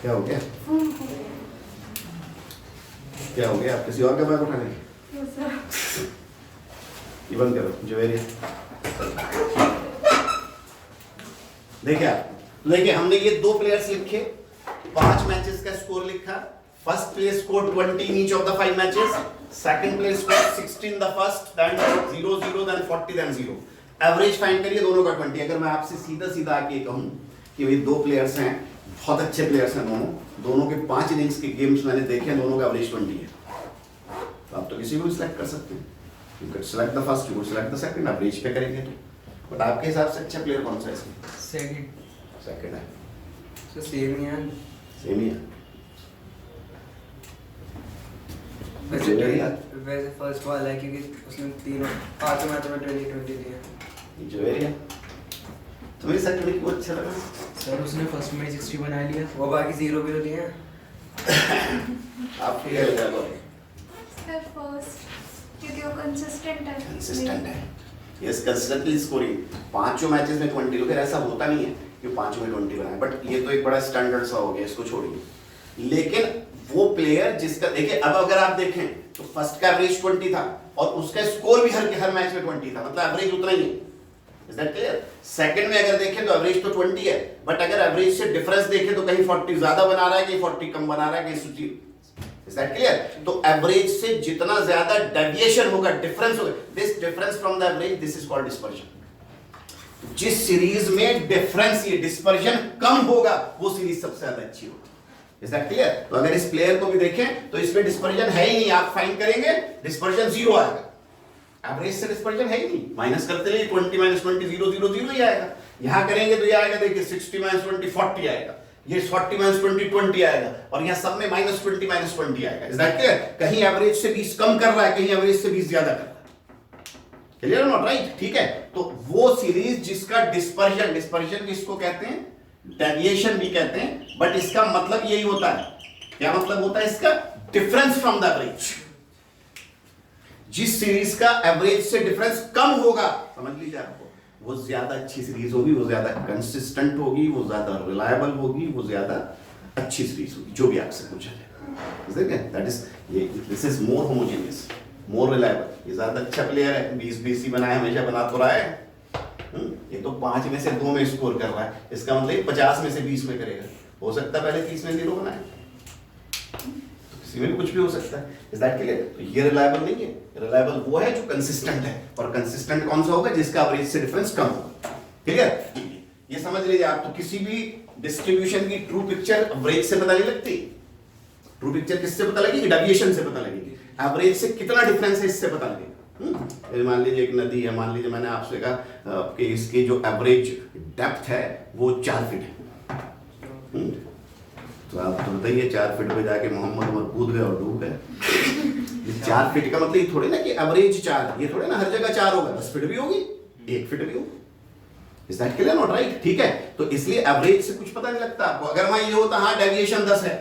क्या हो गया क्या हो गया आप किसी और का बैग उठा लेंगे ये बंद करो ज्वेलरी देखिए आप देखिए हमने ये 2 प्लेयर्स लिखे 5 मैचेस का स्कोर लिखा first player score 20 in each of the 5 matches second player score 60 in the first then 0 0 then 40 then 0 average find करिए दोनों का 20। अगर मैं आपसे सीधा सीधा आके कहूं कि भाई 2 प्लेयर्स हैं बहुत अच्छे प्लेयर्स हैं दोनों के 5 इनिंग्स के गेम्स मैंने देखे हैं दोनों का एवरेज 20 है तो आप तो किसी को भी सिलेक्ट कर सकते हैं you can select the first you can select the second average पे करेंगे तो बट आपके हिसाब से अच्छा प्लेयर कौन सा है इसमें सेकंड है तो सेम ही है सेम ही है वैसे फर्स्ट वाला है क्योंकि उसने तीनों पांचों मैच में 20 दिया ज्वेलरी तुम्हें सेकंड में क्यों अच्छा लगा सर उसने फर्स्ट में 60 बना लिया वो बाकी 0 भी तो दिए हैं आपको क्या लगा सर फर्स्ट क्योंकि वो कंसिस्टेंट है कंसिस्टेंट है यस कंसिस्टेंटली स्कोरिंग पांचों मैचेस में 20 तो फिर ऐसा होता नहीं है कि पांचों में 20 बनाए बट ये तो एक बड़ा स्टैंडर्ड सा हो गया इसको छोड़िए लेकिन वो प्लेयर जिसका देखिए अब अगर आप देखें तो फर्स्ट का एवरेज 20 था और उसका स्कोर भी हर मैच में 20 था मतलब एवरेज उतना ही है इज दैट क्लियर सेकंड में अगर देखें तो एवरेज तो 20 है बट अगर एवरेज से डिफरेंस देखें तो कहीं 40 ज्यादा बना रहा है कहीं 40 कम बना रहा है कहीं 60 इज दैट क्लियर तो एवरेज से जितना ज्यादा डेविएशन होगा डिफरेंस होगा this difference from the average this is called dispersion जिस सीरीज में डिफरेंस ये डिस्पर्जन कम होगा वो सीरीज सबसे ज्यादा अच्छी होगी इज दैट क्लियर तो अगर इस प्लेयर को भी देखें तो इसमें डिस्पर्जन है ही नहीं आप फाइंड करेंगे डिस्पर्जन 0 आएगा एवरेज से डिस्पर्जन है ही नहीं माइनस करते रहिए 20 - 20 0 0 0 ही आएगा यहां करेंगे तो ये आएगा देखिए 60 - 20 40 आएगा ये 40 - 20 20 आएगा और यहां सब में -20 -20 आएगा इज दैट क्लियर कहीं एवरेज से 20 कम कर रहा है कहीं एवरेज से 20 ज्यादा कर रहा है क्लियर नॉट राइट ठीक है तो वो सीरीज जिसका डिस्पर्जन किसको कहते हैं डेविएशन भी कहते हैं बट इसका मतलब यही होता है क्या मतलब होता है इसका डिफरेंस फ्रॉम द एवरेज जिस सीरीज का एवरेज से डिफरेंस कम होगा समझ लीजिए आपको वो ज्यादा अच्छी सीरीज होगी वो ज्यादा कंसिस्टेंट होगी वो ज्यादा रिलायबल होगी वो ज्यादा अच्छी सीरीज होगी जो भी आपसे पूछा जाए that is this is more homogeneous more reliable ये ज्यादा अच्छा प्लेयर है 20 ही बनाए हमेशा बना तो रहा है ये तो 5 में से 2 में स्कोर कर रहा है इसका मतलब 50 में से 20 में करेगा हो सकता है पहले 30 में 0 बनाए किसी में भी कुछ भी हो सकता है इज दैट क्लियर तो ये रिलायबल नहीं है रिलायबल वो है जो कंसिस्टेंट है और कंसिस्टेंट कौन सा होगा जिसका एवरेज से डिफरेंस कम होगा क्लियर ये समझ लीजिए आप तो किसी भी डिस्ट्रीब्यूशन की ट्रू पिक्चर एवरेज से पता नहीं लगती ट्रू पिक्चर किससे पता लगेगी डेविएशन से पता लगेगी एवरेज से कितना डिफरेंस है इससे पता लगेगा मान लीजिए एक नदी है मान लीजिए मैंने आपसे कहा कि इसकी जो एवरेज डेप्थ है वो 4 फीट है तो आप तो बताइए 4 फीट पे जाके मोहम्मद उमर कूद गए और डूब गए 4 फीट का मतलब ये थोड़े ना कि एवरेज 4 ये थोड़े ना हर जगह 4 होगा 10 फीट भी होगी 1 फीट भी होगी is that clear not right ठीक है तो इसलिए एवरेज से कुछ पता नहीं लगता आपको अगर मान ये होता हाँ डेविएशन 10 है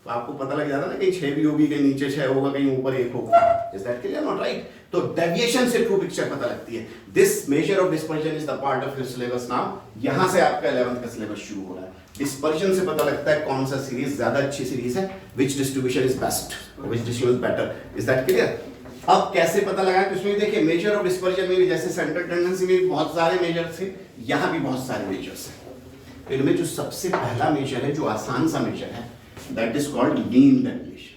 तो आपको पता लग जाता ना कहीं 6 भी होगी कहीं नीचे 6 होगा कहीं ऊपर 1 होगा is that clear not right तो डेविएशन से ट्रू पिक्चर पता लगती है this major of dispersion is the part of your syllabus now यहां से आपका 11th का सिलेबस शुरू हो रहा है डिस्पर्जन से पता लगता है कौन सा सीरीज ज्यादा अच्छी सीरीज है which distribution is best which distribution is better is that clear अब कैसे पता लगाएं तो इसमें देखिए मेजर ऑफ डिस्पर्जन में भी जैसे सेंट्रल टेंडेंसी में बहुत सारे मेजर्स थे यहां भी बहुत सारे मेजर्स हैं इनमें जो सबसे पहला मेजर है जो आसान सा मेजर है that is called mean deviation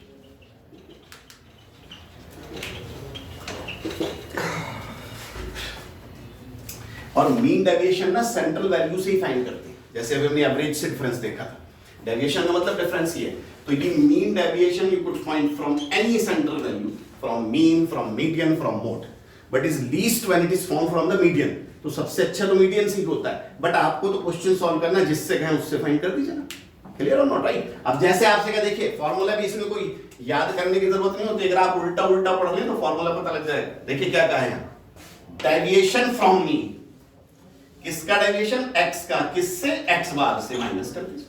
और मीन डेविएशन ना सेंट्रल वैल्यू से ही फाइंड करते हैं जैसे अभी हमने एवरेज से डिफरेंस देखा था डेविएशन का मतलब डिफरेंस ही है तो ये mean deviation you could find from any central value from mean from median from mode but is least when it is form from the median. तो सबसे अच्छा तो मीडियन से ही होता है, बट आपको तो क्वेश्चन सॉल्व करना है, जिससे कहें उससे फाइंड कर दीजिए ना। क्लियर और नॉट राइट? अब जैसे आपसे क्या, देखिए फॉर्मूला भी इसमें कोई याद करने की जरूरत नहीं होती, अगर आप उल्टा उल्टा पढ़ लें तो फॉर्मूला पता लग जाएगा। देखिए क्या कहा है, डेविएशन फ्रॉम मीन। किसका डेविएशन? एक्स का। किससे? एक्स बार से माइनस कर दीजिए,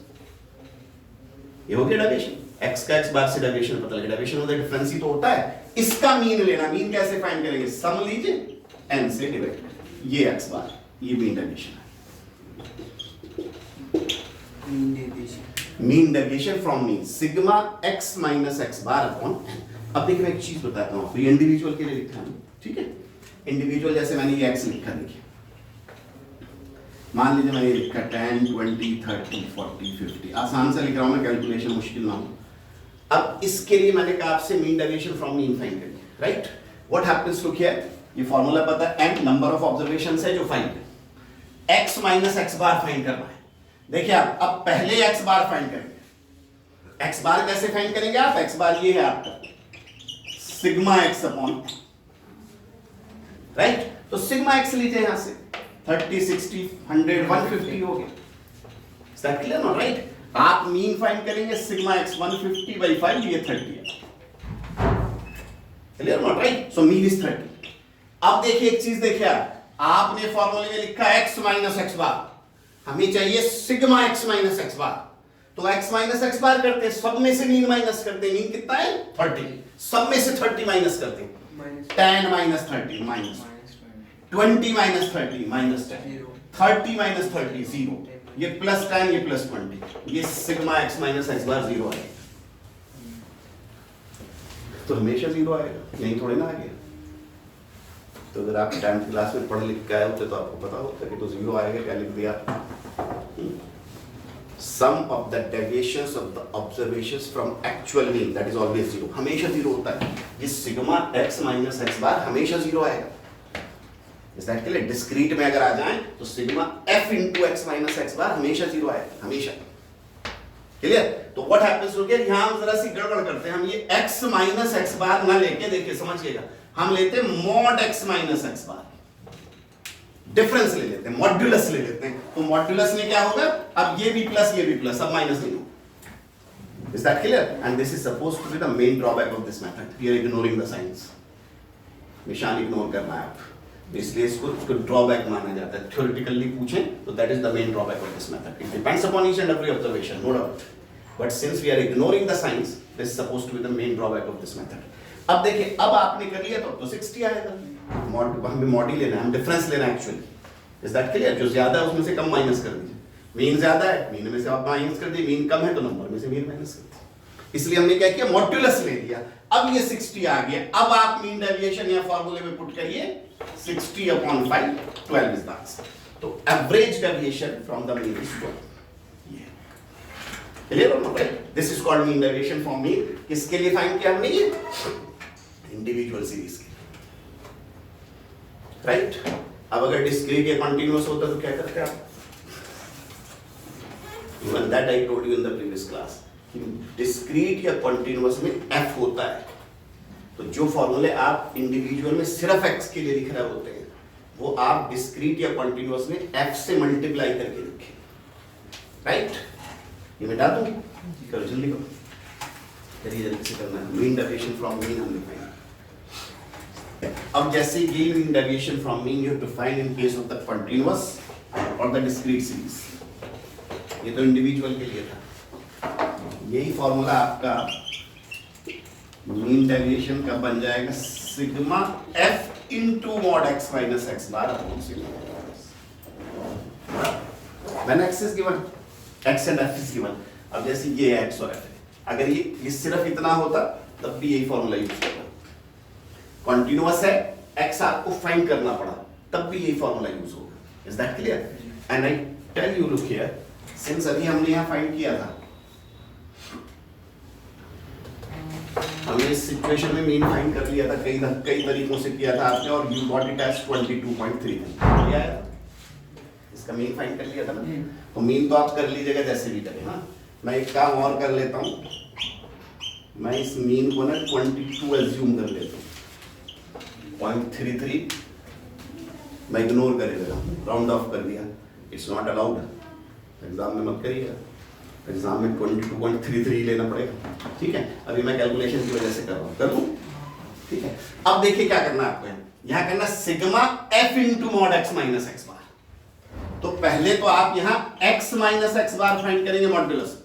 ये हो गया डेविएशन। एक्स का एक्स बार से डेविएशन पता लगे, डेविएशन होता है डिफरेंस ही तो होता है। इसका मीन लेना, मीन कैसे फाइंड करेंगे? सम लीजिए n से डिवाइड, ये एक्स बार, ये मीन डेविएशन है। Mean deviation from mean sigma x minus x bar upon n। अब देखिए मैं एक चीज बताता हूं आपको, ये इंडिविजुअल के लिए लिखा है, ठीक है? इंडिविजुअल जैसे मैंने ये x लिखा, देखिए मान लीजिए मैंने लिखा 10 20 30 40 50, आसान से लिख रहा हूं मैं, कैलकुलेशन मुश्किल ना हो। अब इसके लिए मैंने कहा आपसे mean deviation from mean find करिए, right? What happens, look here, ये फार्मूला पता है, n नंबर ऑफ ऑब्जर्वेशंस है जो फाइंड है, x minus x bar find करना है। देखिए आप अब पहले x बार फाइंड करेंगे। x बार कैसे फाइंड करेंगे आप? x बार ये है आपका सिग्मा x अपॉन, राइट? तो सिग्मा x लीजिए यहां से, 30 60 100 150 हो गया। Is that clear not right? आप मीन फाइंड करेंगे, सिग्मा x 150/5, ये 30 है। Clear not right? So mean is 30। अब देखिए एक चीज देखिए, आपने फॉर्मूले में लिखा x माइनस एक्स बार, हमें चाहिए sigma x minus x bar. तो x माइनस एक्स बार करते हैं, सब में से मीन माइनस करते हैं, मीन कितना है? 30, सब में से 30 माइनस करते हैं, 10 minus 30 minus 20 minus 30 minus 10, 30 minus 30 0, ये प्लस 10 ये प्लस 20, ये सिग्मा x माइनस एक्स बार 0 आएगा। तो हमेशा 0 आएगा, नहीं थोड़े ना आ गया। तो अगर आप 10th क्लास में पढ़ लिख के आए होते तो आपको पता होता कि तो 0 आएगा। क्या लिख दिया? Sum of the deviations of the observations from actual mean, that is always 0, हमेशा 0 होता है। ये sigma x minus x bar हमेशा 0 आएगा। Is that clear? डिस्क्रीट में अगर आ जाए तो sigma f into x minus x bar हमेशा 0 आएगा, हमेशा। क्लियर? तो व्हाट हैपेंस, हो गया यहां हम जरा सी गड़बड़ करते हैं, हम ये x माइनस एक्स बार ना लेके, देखिए समझिएगा, हम लेते हैं मॉड x माइनस एक्स बार, डिफरेंस ले लेते हैं, मॉड्यूलस ले लेते हैं। तो मॉड्यूलस में क्या होगा? अब ये भी प्लस, अब माइनस नहीं होगा। Is that clear? And this is supposed to be the main drawback of this method, we are ignoring the signs. निशान इग्नोर करना है आप, इसलिए इसको ड्रॉबैक माना जाता है। थ्योरेटिकली पूछें तो that is the main drawback of this method, it depends upon each and every observation, no doubt, but since we are ignoring the signs, this is supposed to be the main drawback of this method. अब देखिए, अब आपने कर लिया तो 60 आएगा, हमें mod ही लेना है, हम डिफरेंस लेना है एक्चुअली। Is that clear? जो ज्यादा है उसमें से कम माइनस कर दीजिए, मीन ज्यादा है, मीन में से आप माइनस कर दीजिए, मीन कम है तो नंबर में से मीन माइनस कर दीजिए। इसलिए हमने क्या किया? मॉड्यूलस ले लिया। अब ये 60 आ गया, अब आप मीन डेविएशन या फॉर्मूले में पुट करिए 60/5, 12 इज द आंसर। तो average deviation from the mean is 12। ये क्लियर हो ना? This is called mean deviation from mean. किसके लिए फाइंड किया हमने? ये इंडिविजुअल सीरीज के, राइट? अब अगर डिस्क्रीट या कंटीन्यूअस होता तो क्या करते आप? Even that I told you in the previous class, discrete या कंटीन्यूअस में f होता है, तो जो फॉर्मूले आप इंडिविजुअल में सिर्फ x के लिए लिख रहे होते हैं, वो आप डिस्क्रीट या कंटीन्यूअस में f से मल्टीप्लाई करके लिखें, राइट? ये मिटा दूं? करो जल्दी करो, जल्दी से करना है। मीन डेविएशन फ्रॉम मीन हमने फाइंड। अब जैसे ये mean deviation from mean you have to find in case of the continuous और द डिस्क्रीट सीरीज। ये तो इंडिविजुअल के लिए था। यही फॉर्मूला आपका मीन डेविएशन का बन जाएगा sigma f into mod x minus x bar upon sigma. When x is given, x and f is given. अब जैसे ये x और f है, अगर ये सिर्फ इतना होता तब भी यही फॉर्मूला यूज करना। कंटीन्यूअस है, x आपको फाइंड करना पड़ा, तब भी यही फॉर्मूला यूज होगा। Is that clear? And I tell you, look here, since अभी हमने यहाँ फाइंड किया था, हमने इस सिचुएशन में मीन फाइंड कर लिया था, कई तरीकों से किया था आपने, और यू गॉट इट एज 22.3। क्या है? इसका मीन फाइंड कर लिया था ना, तो मीन तो आप कर लीजिएगा जैसे भी करें। हाँ, मैं एक काम और कर लेता हूँ, मैं इस मीन को ना 22 एज्यूम कर लेता हूँ। 0.33 मैं इग्नोर करे दे रहा हूँ, राउंड ऑफ कर दिया, इट्स नॉट अलाउड, एग्जाम में मत करिएगा, एग्जाम में 22.33 लेना पड़ेगा, ठीक है। अभी मैं कैलकुलेशन की वजह से कर रहा हूँ, कर लूँ, ठीक है। अब देखिए क्या करना है आपको, यहाँ करना sigma f into mod x minus x bar. तो पहले तो आप यहाँ x minus x bar find करेंगे मॉड्यूलस,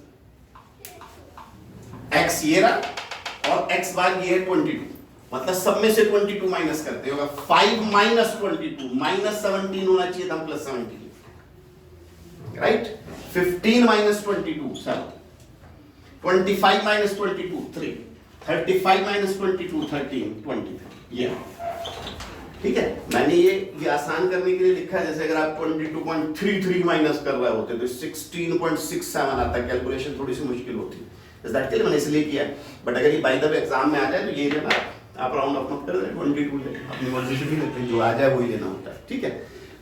x ये रहा और x बार ये है 22, मतलब सब में से 22 माइनस करते होगा, 5 माइनस 22 माइनस 17 होना चाहिए था, plus 17, right. 15 minus 22 7, 25 minus 22 3, 35 minus 22 13 23, ये ठीक है। मैंने ये आसान करने के लिए लिखा है, जैसे अगर आप 22.33 माइनस कर रहे होते तो 16.67 आता है, कैलकुलेशन थोड़ी सी मुश्किल होती है, दैट के लिए मैंने इसलिए किया। बट अगर ये बाय द वे एग्जाम में आ जाए तो ये लेना, आप राउंड ऑफ मत कर दे, 22 ले, अपनी मर्जी से भी लेते हैं, जो आ जाए वही लेना होता है, ठीक है।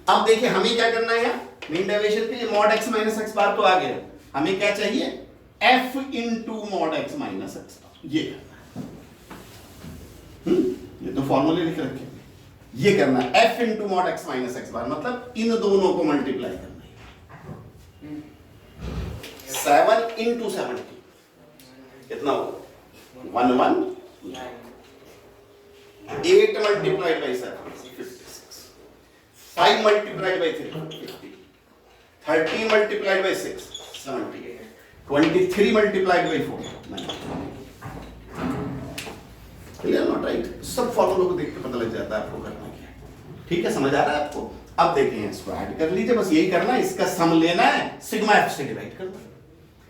अब देखिए हमें क्या करना है, मीन डेविएशन के लिए mod x minus x bar तो आ गया, हमें क्या चाहिए, f into mod x minus x bar, ये ये तो फॉर्मूले लिख रखे, ये करना है f into mod x minus x bar, मतलब इन दोनों को मल्टीप्लाई करना है। 7 इंटू 70 कितना होगा, 1 1, 8 multiplied by 7 56, 5 multiplied by 3 50, 13 multiplied by 6 78, 23 multiplied by 4 90। Clear not right, सब फॉर्मूलों को देख के पता लग जाता है आपको करना क्या है, ठीक है, समझ आ रहा है आपको। अब देखिए इसको ऐड कर लीजिए, बस यही करना है, इसका सम लेना है, सिग्मा एफ से डिवाइड करना है,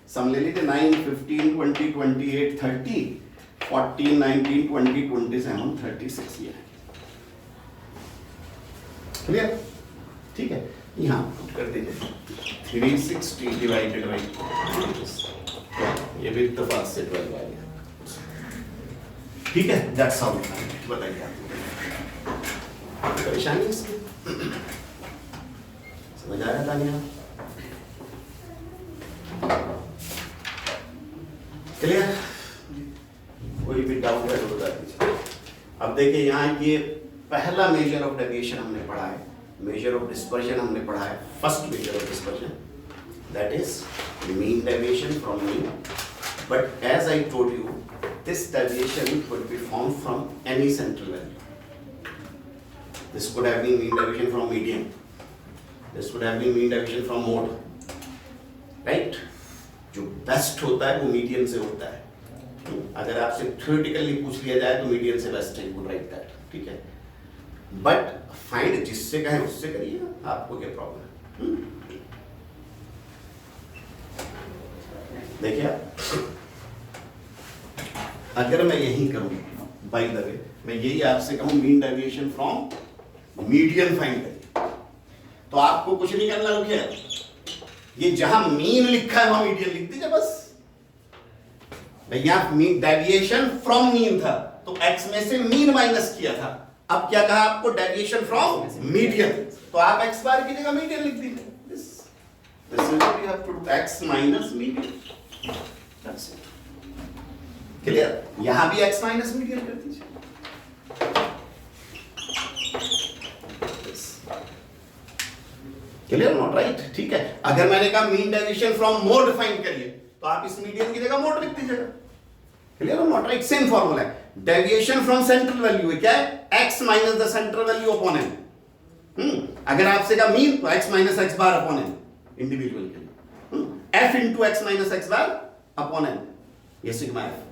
सम ले लीजिए 9 15 20 28 30 14 19 20 27 36 ये है, क्लियर, ठीक है। यहाँ पुट कर दीजिए 360 डिवाइडेड बाई, ये भी इत्तेफाक से 12 आ गया, ठीक है। दैट्स हाउ, बताइए आप परेशानी इसकी समझ आ रहा था नहीं, क्लियर, कोई भी डाउट है तो बता दीजिए। अब देखिए यहाँ ये पहला मेजर ऑफ डेविएशन हमने पढ़ा है, मेजर ऑफ डिस्पर्जन हमने पढ़ा है, first measure of dispersion, that is mean deviation from mean. But as I told you, this deviation could be formed from any central value. This could have been mean deviation from median, this could have been mean deviation from mode, right? जो best होता है वो median से होता है, अगर आपसे theoretically पूछ लिया जाए तो मीडियन से बेस्ट है, यू कुड राइट दैट, ठीक है। बट फाइंड जिससे कहें उससे करिए, आपको क्या प्रॉब्लम है, देखिए आप अगर मैं यही करूं, बाय द वे मैं यही आपसे कहूं mean deviation from median find करिए, तो आपको कुछ नहीं करना, रुकिए, ये जहां मीन लिखा है वहां मीडियन लिख दीजिए बस। भाई यहां मीन डेविएशन फ्रॉम मीन था तो x में से मीन माइनस किया था, अब क्या कहा आपको, डेविएशन फ्रॉम मीडियन, तो आप x बार की जगह मीडियन लिख दीजिए, this is what you have to do, x minus median, that's it, clear. यहां भी x माइनस मीडियन कर दीजिए, क्लियर नॉट राइट, ठीक है। अगर मैंने कहा mean deviation from mode find करिए तो आप इस मीडियन की जगह मोड लिख दीजिएगा, clear not right, same formula है। डेविएशन फ्रॉम सेंट्रल वैल्यू है क्या है, x minus the central value upon n, अगर आपसे कहा मीन तो x minus x bar upon n, individual के लिए f into x minus x bar upon n, ये सिग्मा है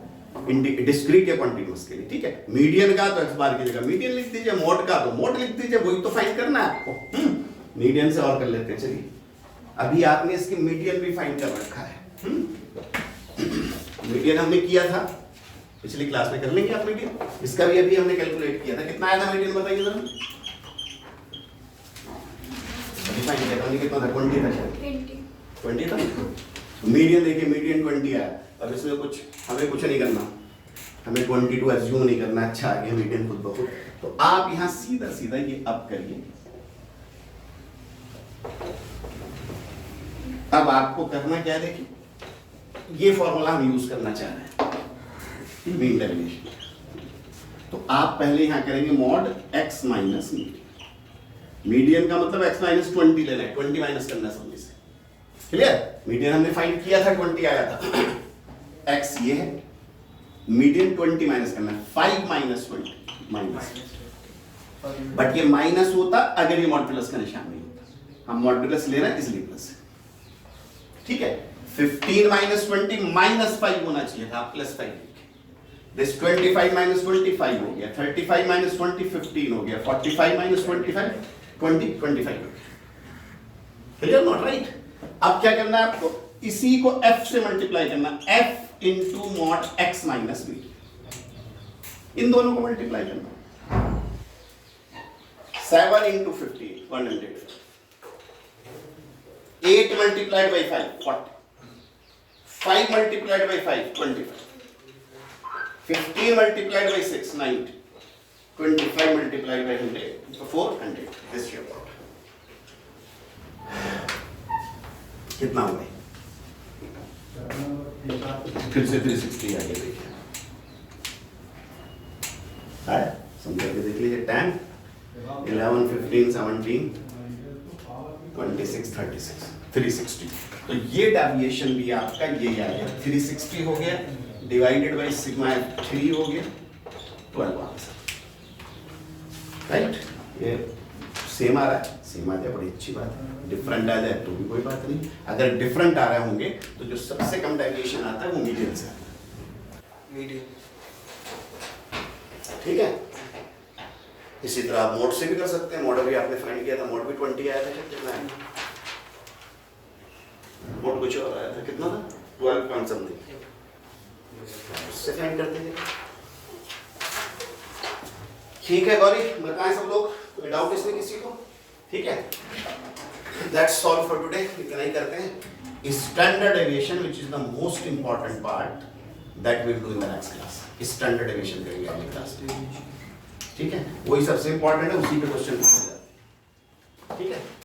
डिस्क्रीट या कॉन्टिन्यूअस के लिए, ठीक है। मीडियन का तो x बार की जगह मीडियन लिख दीजिए, मोड का तो मोड लिख दीजिए, वही तो फाइंड करना है आपको। मीडियन से और कर लेते हैं, चलिए अभी आपने इसकी मीडियन भी फाइंड कर रखा है, मीडियन हमने किया था पिछली क्लास में, कर लेंगे आप मीडियन, इसका भी अभी हमने कैलकुलेट किया था, कितना आया था मीडियन बताइए जरा, अभी फाइंड किया था, कितना था, 20 था शायद, 20 था। मीडियन देखिए, मीडियन 20 आया, अब इसमें कुछ हमें कुछ नहीं करना, हमें 22 एज्यूम नहीं करना, अच्छा आ गया मीडियन खुद ब खुद, तो आप यहाँ सीधा सीधा ये अप करिए। अब आपको करना क्या है, देखिए ये फॉर्मूला हम यूज करना चाह रहे हैं, मीन डेविएशन, तो आप पहले यहां करेंगे mod x minus median. Median का मतलब x माइनस 20 लेना है, 20 माइनस करना है सब में से। क्लियर? मीडियन हमने फाइंड किया था, 20 आया था। x ये है, मीडियन 20 माइनस करना है, 5 माइनस 20 माइनस। बट ये माइनस होता अगर ये मॉड्यूलस का निशान नहीं होता। हम मॉड्यूलस ले रहे हैं इसलिए प्लस है। ठीक है? 15 माइनस 20 माइनस 5 होना चाहिए था, प्लस 5। दिस 25 माइनस 25 हो गया, 35 माइनस 20 15 हो गया, 45 माइनस 25 20 25 हो गया। क्लियर? Not right? अब क्या करना है आपको? इसी को f से मल्टीप्लाई करना, f into mod x minus b. इन दोनों को मल्टीप्लाई करना। 7 into 15 100, 8 multiplied by 5 40, 5 multiplied by 5 25, 15 multiplied by 6 90, 25 multiplied by 100 400। this your part कितना हो गया? फिर से 360 आ गया। देखिए है, समझ के देख लीजिए। 10 11 15 17 26 36 360। तो ये डेविएशन भी आपका ये आया 360 हो गया, डिवाइडेड बाई सिग्मा 3 हो गया, 12 आंसर। राइट? ये सेम आ रहा है, सेम आ जाए बड़ी अच्छी बात है, डिफरेंट आ जाए तो भी कोई बात नहीं। अगर डिफरेंट आ रहे होंगे तो जो सबसे कम डेविएशन आता है वो मीडियन से आता है। मीडियन। ठीक है? इसी तरह आप मोड से भी कर सकते हैं। मोड भी आपने फाइंड किया था, मोड भी 20 आया था। कितना है मोड? कुछ और आया था, कितना था? 12 पॉइंट समथिंग। उससे फाइंड करते थे। ठीक है गौरी, बताएं सब लोग, कोई डाउट इसमें किसी को? ठीक है, दैट्स ऑल फॉर टुडे। इतना ही करते हैं। Standard deviation which is the most important part that will do in the next class. Standard deviation करेंगे अगली क्लास में। ठीक है, वही सबसे इंपॉर्टेंट है, उसी पे क्वेश्चन पूछा जाता है। ठीक है।